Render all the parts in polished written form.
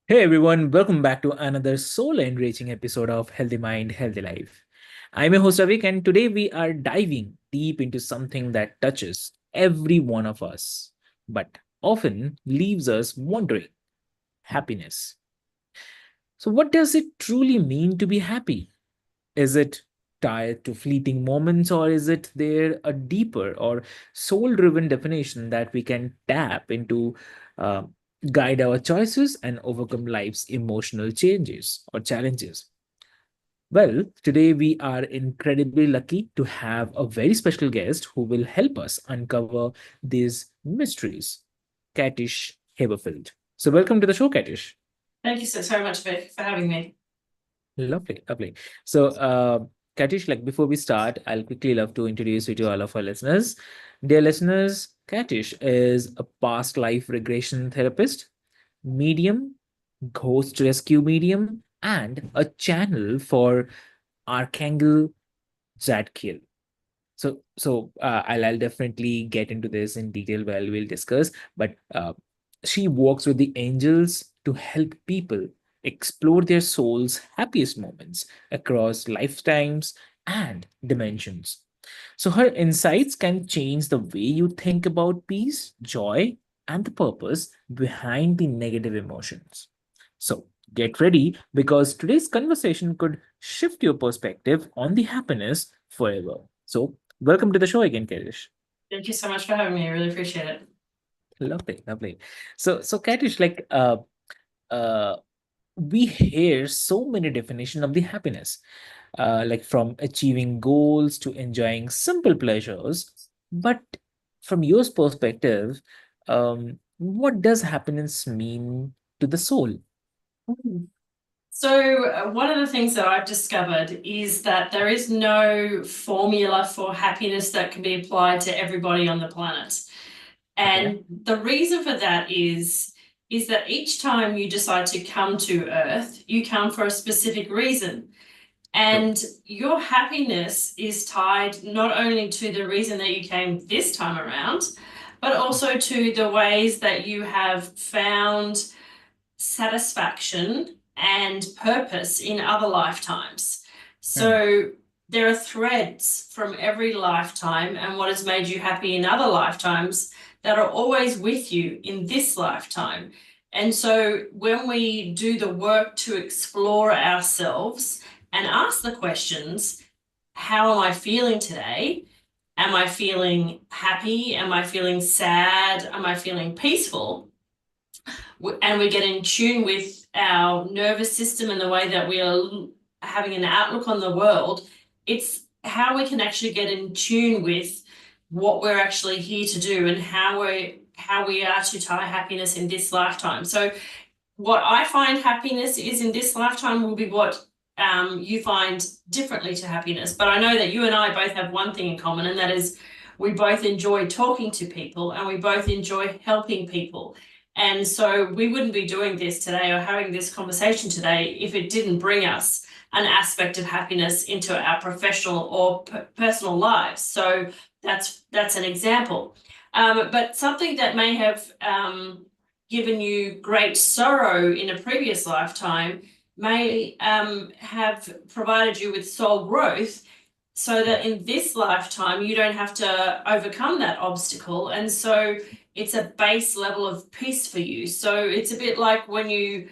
Hey everyone, welcome back to another soul enriching episode of Healthy Mind, Healthy Life. I'm your host Avik, and today we are diving deep into something that touches every one of us, but often leaves us wondering: happiness. So, what does it truly mean to be happy? Is it tied to fleeting moments, or is it there a deeper or soul driven definition that we can tap into, uh, guide our choices, and overcome life's emotional changes or challenges? Well, today we are incredibly lucky to have a very special guest who will help us uncover these mysteries, Katish Haberfield. So, welcome to the show, Katish. Thank you so much for having me. Lovely, lovely. So, Katish, like before we start, I'll quickly love to introduce you to all of our listeners. Dear listeners, Katish is a past life regression therapist, medium, ghost rescue medium, and a channel for Archangel Zadkiel. I'll definitely get into this in detail while we'll discuss. But she works with the angels to help people explore their soul's happiest moments across lifetimes and dimensions. So her insights can change the way you think about peace, joy, and the purpose behind the negative emotions. So get ready because today's conversation could shift your perspective on the happiness forever. So welcome to the show again, Karish. Thank you so much for having me. I really appreciate it. Lovely, lovely. So Karish, uh, we hear so many definitions of the happiness, like from achieving goals to enjoying simple pleasures. But from your perspective, what does happiness mean to the soul? Mm. So, one of the things that I've discovered is that there is no formula for happiness that can be applied to everybody on the planet. Okay. And the reason for that is that each time you decide to come to Earth, you come for a specific reason. True. And your happiness is tied not only to the reason that you came this time around, but also to the ways that you have found satisfaction and purpose in other lifetimes. Hmm. So there are threads from every lifetime and what has made you happy in other lifetimes that are always with you in this lifetime. And so when we do the work to explore ourselves and ask the questions, how am I feeling today? Am I feeling happy? Am I feeling sad? Am I feeling peaceful? And we get in tune with our nervous system and the way that we are having an outlook on the world, it's how we can actually get in tune with what we're actually here to do and how we are to tie happiness in this lifetime. So what I find happiness is in this lifetime will be what you find differently to happiness. But I know that you and I both have one thing in common, and that is we both enjoy talking to people and we both enjoy helping people. And so we wouldn't be doing this today or having this conversation today if it didn't bring us an aspect of happiness into our professional or personal lives. So that's an example. But something that may have given you great sorrow in a previous lifetime may have provided you with soul growth so that in this lifetime you don't have to overcome that obstacle. And so it's a base level of peace for you. So it's a bit like when you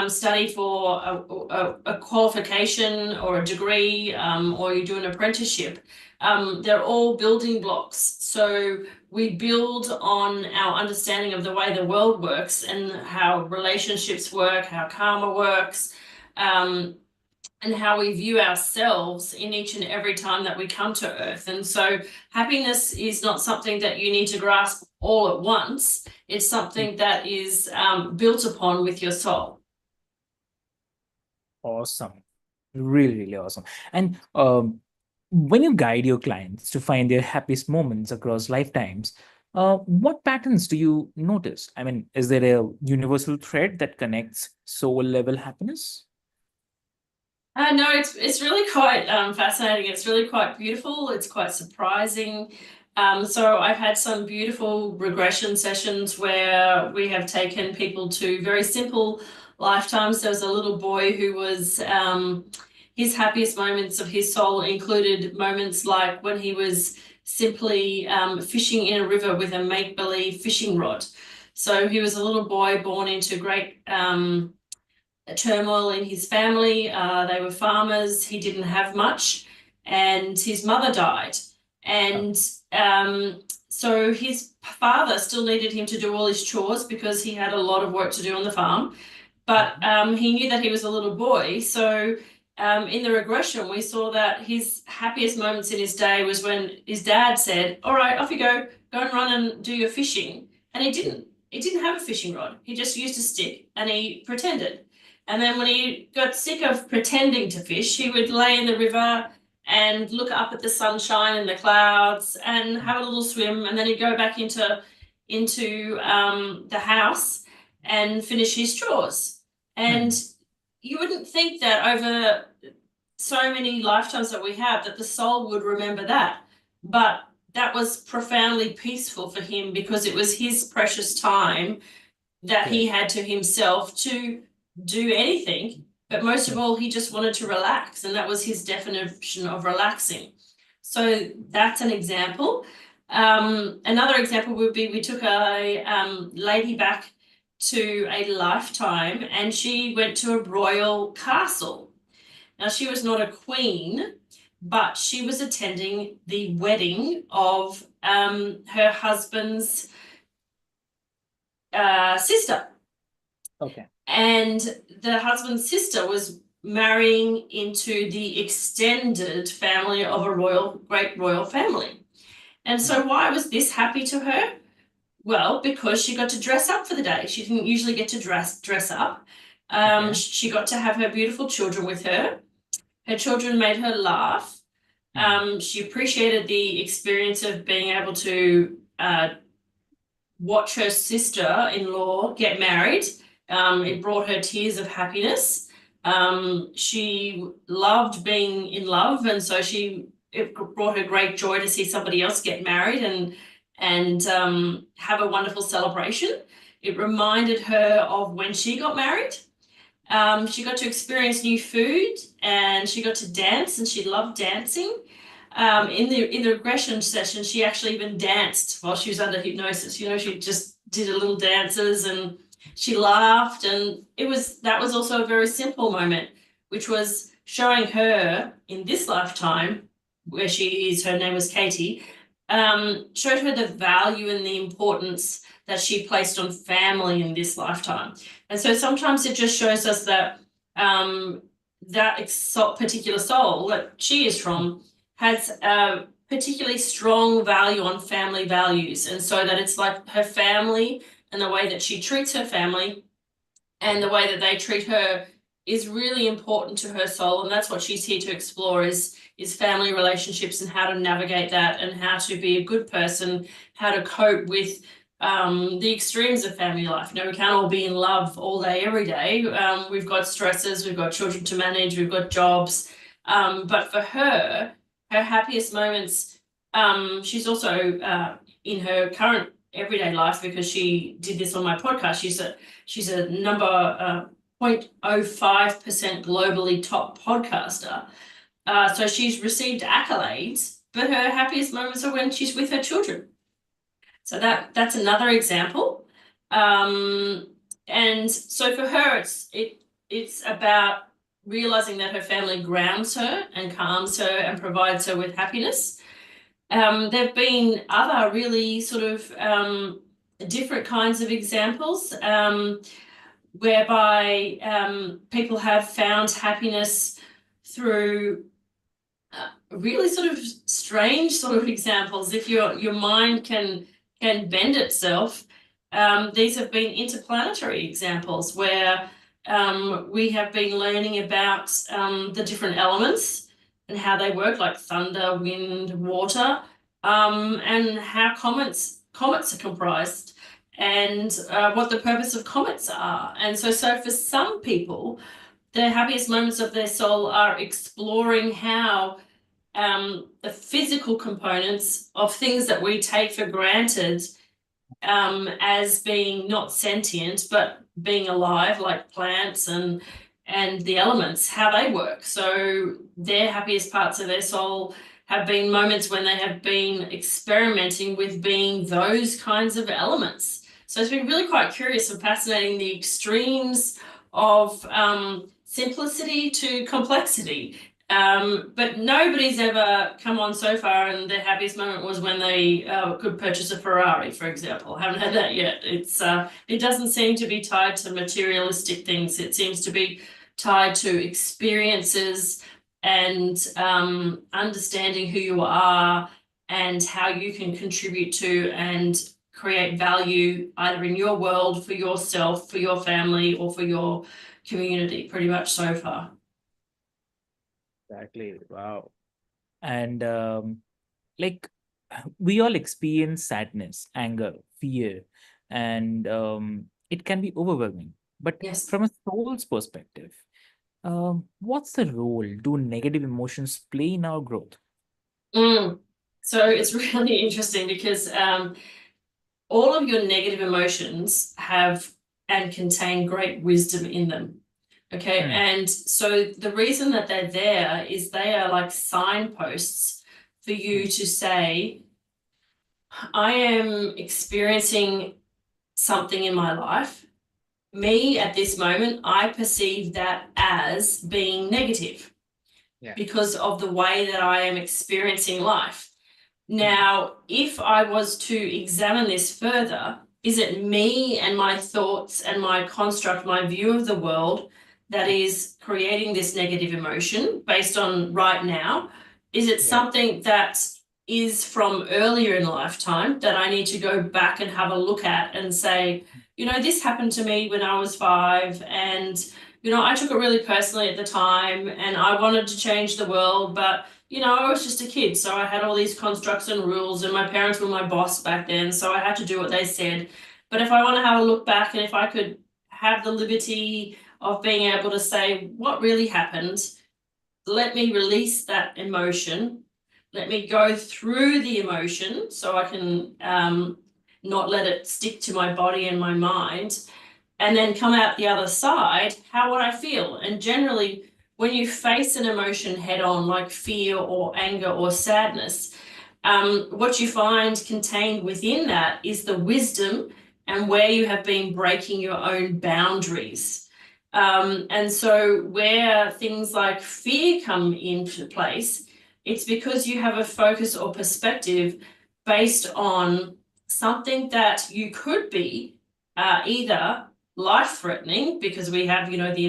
study for a qualification or a degree, or you do an apprenticeship. They're all building blocks. So we build on our understanding of the way the world works and how relationships work, how karma works, and how we view ourselves in each and every time that we come to Earth. And so happiness is not something that you need to grasp all at once. It's something that is built upon with your soul. Awesome. Really, really awesome. And when you guide your clients to find their happiest moments across lifetimes, what patterns do you notice? I mean, is there a universal thread that connects soul level happiness? No, it's really quite fascinating. It's really quite beautiful. It's quite surprising. So I've had some beautiful regression sessions where we have taken people to very simple lifetimes. There was a little boy who was, his happiest moments of his soul included moments like when he was simply fishing in a river with a make-believe fishing rod. So he was a little boy born into great turmoil in his family. They were farmers. He didn't have much, and his mother died. And so his father still needed him to do all his chores because he had a lot of work to do on the farm. But he knew that he was a little boy. So in the regression, we saw that his happiest moments in his day was when his dad said, "All right, off you go. Go and run and do your fishing." And he didn't. He didn't have a fishing rod. He just used a stick and he pretended. And then when he got sick of pretending to fish, he would lay in the river and look up at the sunshine and the clouds and have a little swim. And then he'd go back into the house and finish his chores. And you wouldn't think that over so many lifetimes that we have that the soul would remember that. But that was profoundly peaceful for him because it was his precious time that he had to himself to do anything. But most of all, he just wanted to relax. And that was his definition of relaxing. So that's an example. Another example would be we took a lady back to a lifetime and she went to a royal castle. Now, she was not a queen, but she was attending the wedding of her husband's sister. Okay. And the husband's sister was marrying into the extended family of a great royal family. And so why was this happy to her? Well, because she got to dress up for the day. She didn't usually get to dress up. She got to have her beautiful children with her. Her children made her laugh. She appreciated the experience of being able to watch her sister-in-law get married. It brought her tears of happiness. She loved being in love, and so it brought her great joy to see somebody else get married and have a wonderful celebration. It reminded her of when she got married. She got to experience new food and she got to dance, and she loved dancing. In the regression session, she actually even danced while she was under hypnosis. You know, she just did a little dances and she laughed, and that was also a very simple moment, which was showing her in this lifetime, where her name was Katie, showed her the value and the importance that she placed on family in this lifetime. And so sometimes it just shows us that that particular soul that she is from has a particularly strong value on family values. And so that it's like her family and the way that she treats her family and the way that they treat her is really important to her soul. And that's what she's here to explore is family relationships and how to navigate that and how to be a good person, how to cope with the extremes of family life. You know, we can't all be in love all day, every day. We've got stresses, we've got children to manage, we've got jobs. But for her happiest moments, she's also in her current everyday life, because she did this on my podcast. She's a number 0.05% globally top podcaster. So she's received accolades, but her happiest moments are when she's with her children. So that's another example. And so for her, it's about realizing that her family grounds her and calms her and provides her with happiness. There've been other really sort of different kinds of examples whereby people have found happiness through really sort of strange sort of examples. If your mind can bend itself, these have been interplanetary examples where we have been learning about the different elements and how they work, like thunder, wind, water, and how comets are comprised, and what the purpose of comets are. And so for some people, the happiest moments of their soul are exploring how the physical components of things that we take for granted as being not sentient, but being alive, like plants and the elements, how they work. So their happiest parts of their soul have been moments when they have been experimenting with being those kinds of elements. So it's been really quite curious and fascinating, the extremes of simplicity to complexity. But nobody's ever come on so far and their happiest moment was when they could purchase a Ferrari, for example. Haven't had that yet. It doesn't seem to be tied to materialistic things. It seems to be tied to experiences and understanding who you are and how you can contribute to and create value either in your world, for yourself, for your family, or for your community, pretty much so far. Exactly. Wow. And like we all experience sadness, anger, fear, and it can be overwhelming. But Yes. from a soul's perspective, what's the role do negative emotions play in our growth? So it's really interesting because all of your negative emotions have and contain great wisdom in them. Okay, and so the reason that they're there is they are like signposts for you to say, I am experiencing something in my life. Me at this moment, I perceive that as being negative because of the way that I am experiencing life. Now, if I was to examine this further, is it me and my thoughts and my construct, my view of the world that is creating this negative emotion based on right now? Is it something that is from earlier in lifetime that I need to go back and have a look at and say, you know, this happened to me when I was 5 and, you know, I took it really personally at the time and I wanted to change the world, but you know, I was just a kid, so I had all these constructs and rules, and my parents were my boss back then, so I had to do what they said. But if I want to have a look back and if I could have the liberty of being able to say what really happened, let me release that emotion, let me go through the emotion so I can not let it stick to my body and my mind, and then come out the other side, how would I feel? And generally, when you face an emotion head on, like fear or anger or sadness, what you find contained within that is the wisdom and where you have been breaking your own boundaries. And so, where things like fear come into place, it's because you have a focus or perspective based on something that you could be either life-threatening, because we have, you know, the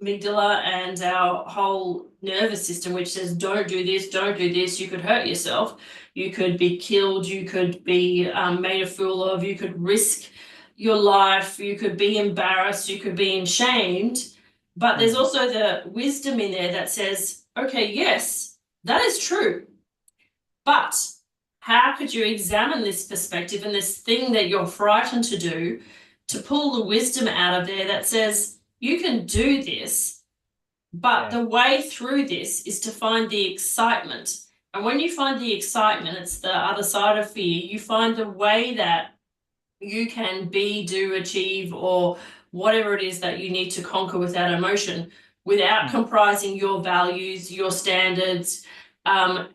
amygdala and our whole nervous system which says don't do this, don't do this, you could hurt yourself, you could be killed, you could be made a fool of, you could risk your life, you could be embarrassed, you could be shamed. But there's also the wisdom in there that says, okay, yes, that is true, but how could you examine this perspective and this thing that you're frightened to do to pull the wisdom out of there that says you can do this, but the way through this is to find the excitement. And when you find the excitement, it's the other side of fear. You find the way that you can be, do, achieve, or whatever it is that you need to conquer with that emotion without comprising your values, your standards,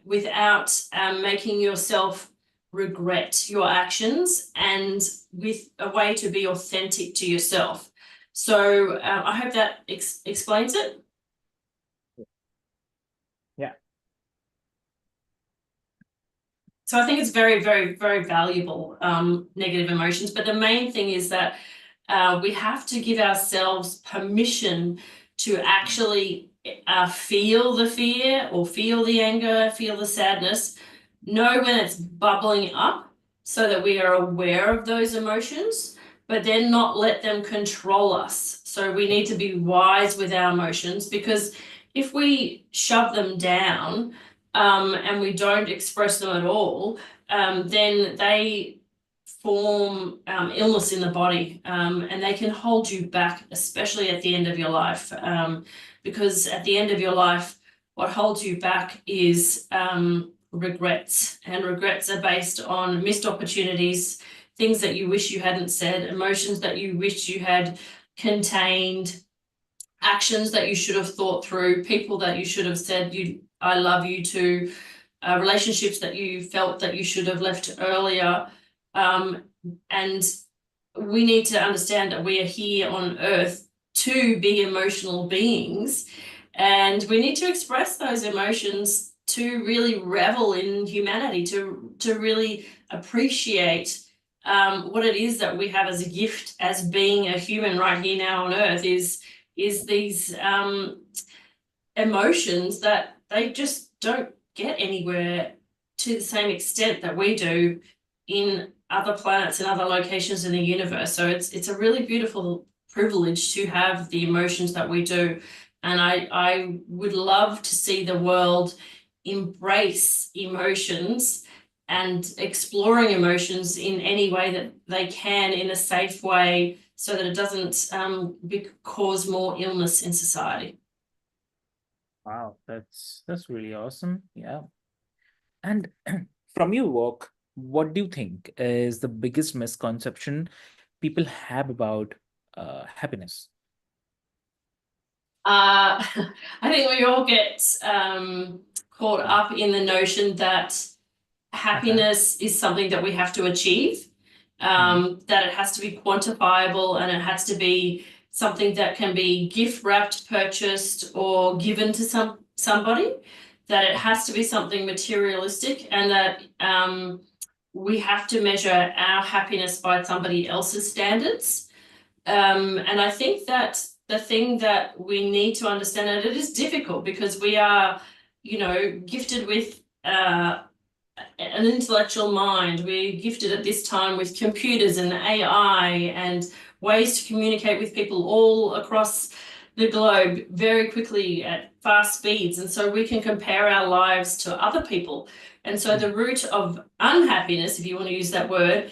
without making yourself regret your actions, and with a way to be authentic to yourself. So I hope that explains it. Yeah. So I think it's very, very, very valuable, negative emotions. But the main thing is that we have to give ourselves permission to actually feel the fear or feel the anger, feel the sadness, know when it's bubbling up so that we are aware of those emotions, but then not let them control us. So we need to be wise with our emotions, because if we shove them down and we don't express them at all, then they form illness in the body, and they can hold you back, especially at the end of your life, because at the end of your life, what holds you back is regrets, and regrets are based on missed opportunities, things that you wish you hadn't said, emotions that you wish you had contained, actions that you should have thought through, people that you should have said I love you to, relationships that you felt that you should have left earlier. And we need to understand that we are here on earth to be emotional beings, and we need to express those emotions to really revel in humanity, to really appreciate what it is that we have as a gift as being a human right here now on earth, is these emotions that they just don't get anywhere to the same extent that we do in other planets and other locations in the universe. So it's a really beautiful privilege to have the emotions that we do. And I would love to see the world embrace emotions and exploring emotions in any way that they can in a safe way, so that it doesn't cause more illness in society. Wow, that's really awesome. Yeah. And from your work, what do you think is the biggest misconception people have about happiness? I think we all get caught up in the notion that Uh-huh. happiness is something that we have to achieve, Mhm. that it has to be quantifiable, and it has to be something that can be gift wrapped, purchased, or given to somebody, that it Mhm. has to be something materialistic, and that we have to measure our happiness by somebody else's standards. And I think that the thing that we need to understand, and it is difficult because we are, gifted with an intellectual mind. We're gifted at this time with computers and AI and ways to communicate with people all across the globe very quickly at fast speeds. And so we can compare our lives to other people. And so the Mhm. root of unhappiness, if you want to use that word,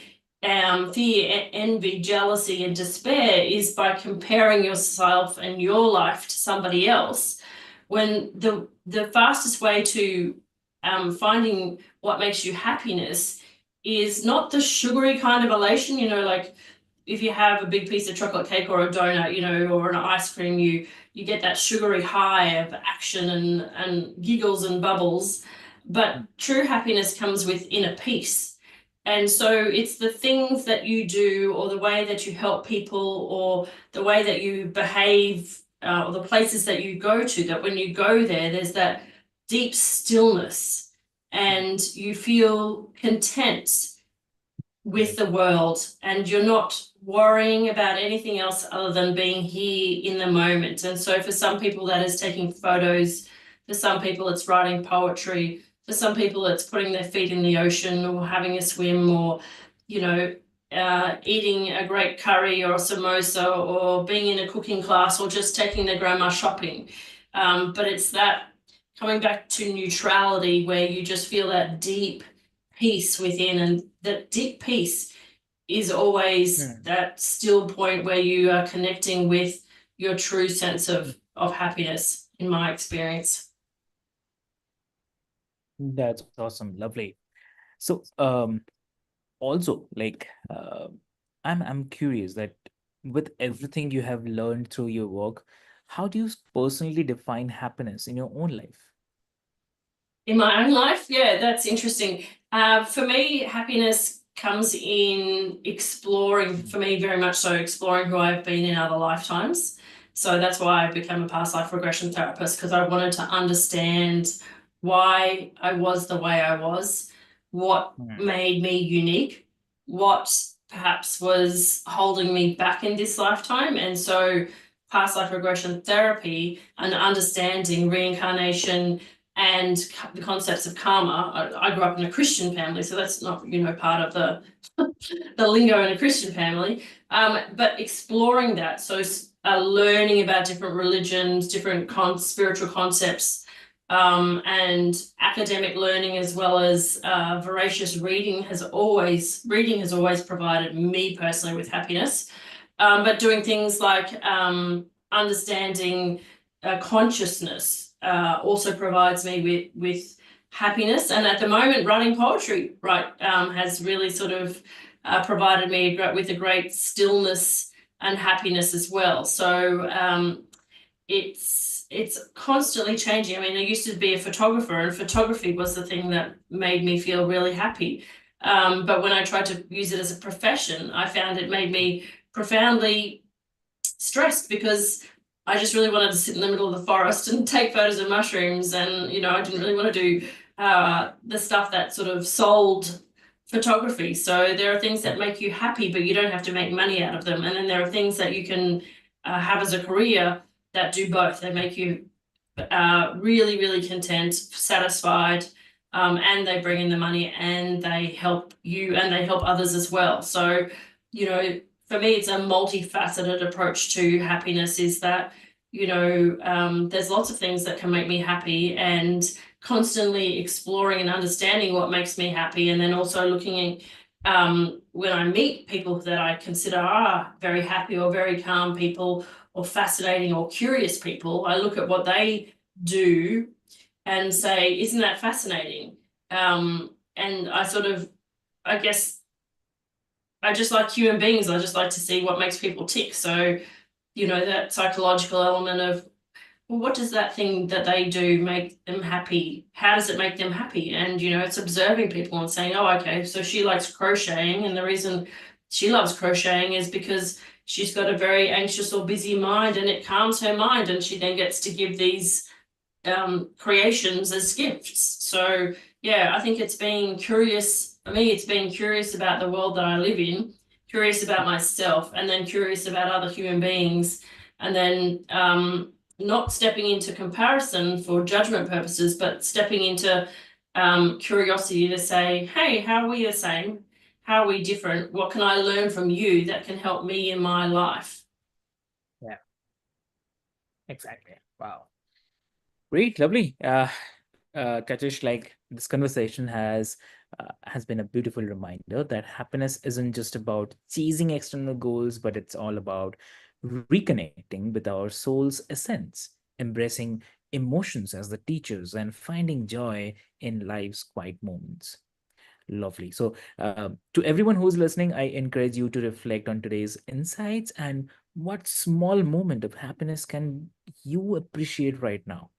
fear, envy, jealousy, and despair, is by comparing yourself and your life to somebody else. When the fastest way to finding what makes you happiness is not the sugary kind of elation, like if you have a big piece of chocolate cake or a donut, or an ice cream, you get that sugary high of action and giggles and bubbles. But true happiness comes with inner peace. And so it's the things that you do, or the way that you help people, or the way that you behave, or the places that you go to, that when you go there, there's that deep stillness, and you feel content with Right. the world, and you're not worrying about anything else other than being here in the moment. And so for some people that is taking photos, for some people it's writing poetry, for some people it's putting their feet in the ocean or having a swim, or eating a great curry or a samosa, or being in a cooking class, or just taking their grandma shopping. But it's that coming back to neutrality, where you just feel that deep peace within, and that deep peace is always Mhm. that still point where you are connecting with your true sense of happiness, in my experience. That's awesome. Lovely. So, also, like, I'm curious that with everything you have learned through your work, how do you personally define happiness in your own life? In my own life, yeah, that's interesting. For me, happiness comes in exploring, Mhm. for me, very much so, exploring who I've been in other lifetimes. So that's why I became a past life regression therapist, because I wanted to understand why I was the way I was, what Mhm. made me unique, what perhaps was holding me back in this lifetime. And so past life regression therapy and understanding reincarnation and the concepts of karma. I grew up in a Christian family, so that's not, part of the lingo in a Christian family. But exploring that, so learning about different religions, different spiritual concepts, and academic learning, as well as voracious reading has always provided me personally with happiness. But doing things like understanding consciousness also provides me with happiness. And at the moment, writing poetry, right, has really sort of provided me with a great stillness and happiness as well. So it's constantly changing. I mean, I used to be a photographer, and photography was the thing that made me feel really happy. But when I tried to use it as a profession, I found it made me profoundly stressed, because I just really wanted to sit in the middle of the forest and take photos of mushrooms, and I didn't really want to do the stuff that sort of sold photography. So there are things that make you happy, but you don't have to make money out of them. And then there are things that you can have as a career that do both. They make you really, really content, satisfied, and they bring in the money, and they help you and they help others as well. So, for me, it's a multifaceted approach to happiness, is that, there's lots of things that can make me happy, and constantly exploring and understanding what makes me happy. And then also looking at, when I meet people that I consider are very happy or very calm people or fascinating or curious people, I look at what they do and say, isn't that fascinating? And I guess I just like human beings. I just like to see what makes people tick. So, that psychological element of, well, what does that thing that they do make them happy? How does it make them happy? And, it's observing people and saying, oh, okay, so she likes crocheting. And the reason she loves crocheting is because she's got a very anxious or busy mind, and it calms her mind. And she then gets to give these creations as gifts. So yeah, I think it's being curious. For me, it's being curious about the world that I live in, curious about myself, and then curious about other human beings, and then not stepping into comparison for judgment purposes, but stepping into curiosity to say, hey, how are we the same? How are we different? What can I learn from you that can help me in my life? Yeah, exactly. Wow. Great, lovely. Katish, like this conversation has been a beautiful reminder that happiness isn't just about chasing external goals, but it's all about reconnecting with our soul's essence, embracing emotions as the teachers, and finding joy in life's quiet moments. Lovely. So, to everyone who's listening, I encourage you to reflect on today's insights and what small moment of happiness can you appreciate right now?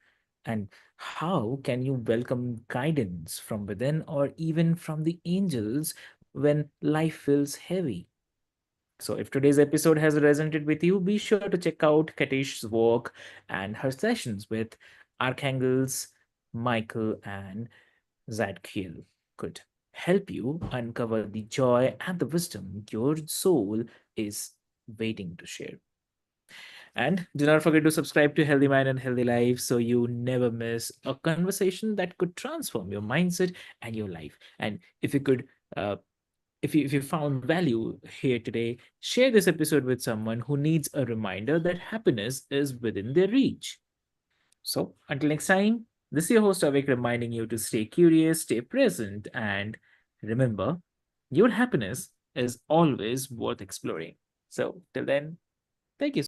And how can you welcome guidance from within or even from the angels when life feels heavy? So, if today's episode has resonated with you, be sure to check out Katish's work and her sessions with archangels Michael and Zadkiel could help you uncover the joy and the wisdom your soul is waiting to share. And do not forget to subscribe to Healthy Mind and Healthy Life so you never miss a conversation that could transform your mindset and your life. And if you could, if you found value here today, share this episode with someone who needs a reminder that happiness is within their reach. So until next time, this is your host Avik reminding you to stay curious, stay present, and remember, your happiness is always worth exploring. So till then, thank you